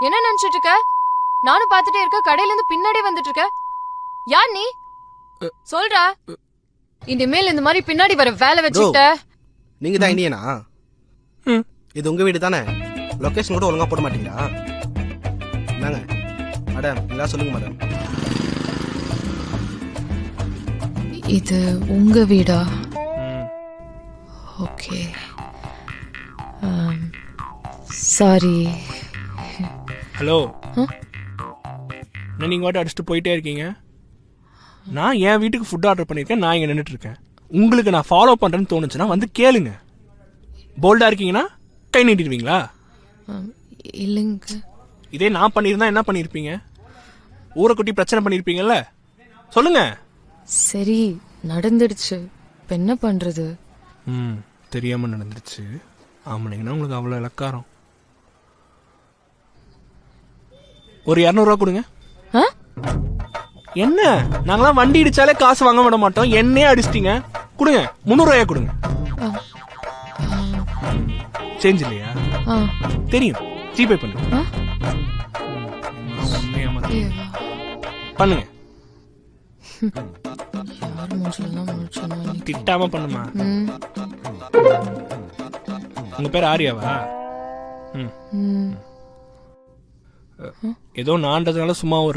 என்ன நினைச்சிட்டு இருக்க? நானும் பாத்துட்டே இருக்க, கடையில இருந்து பின்னாடியே வந்துட்டு இருக்க. யார் நீ? சொல்றா. இனிமேல் இந்த மாதிரி பின்னாடி வர வேலை வச்சுக்கிட்ட. நீங்க தான் இந்தியனா? இது உங்க வீடு தானே? லொகேஷன் கூட ஒழுங்கா போட மாட்டீங்களா? என்னங்க மேடம், இதெல்லாம் சொல்லுங்க மேடம். இது உங்க வீடா? Okay, sorry. ஹலோ, நீங்க வாட்டி அடிச்சுட்டு போயிட்டே இருக்கீங்க. நான் என் வீட்டுக்கு ஃபுட் ஆர்டர் பண்ணியிருக்கேன், நான் இங்கே நின்றுட்டு இருக்கேன். உங்களுக்கு நான் ஃபாலோ பண்ணுறேன்னு தோணுச்சுன்னா வந்து கேளுங்க. போல்டாக இருக்கீங்கன்னா கை நீட்டிடுவீங்களா? இல்லைங்க. இதே நான் பண்ணியிருந்தா என்ன பண்ணியிருப்பீங்க? ஊரை குட்டி பிரச்சனை பண்ணியிருப்பீங்கல்ல? சொல்லுங்க. சரி, நடந்துடுச்சு, இப்ப என்ன பண்றது? தெரியாமல் நடந்துருச்சு. ஆமாண்ணீங்கன்னா உங்களுக்கு அவ்வளோ இலக்காரம். ஒரு 200 ரூபா கொடுங்க. என்ன, நாங்களாம் வண்டி இடிச்சாலே காசு வாங்க விட மாட்டோம், என்னையே அடிச்சிட்டீங்க. கொடுங்க, 300 ரூபாயா கொடுங்க. சேஞ்ச் இல்லையா? தெரியும், ஜிபே பண்ணுங்க. பண்ணுங்க. திட்டாம பண்ணுமா? உங்க பேர் ஆரியாவா? ஏதோ நான்றதுனால சும்மா ஒரு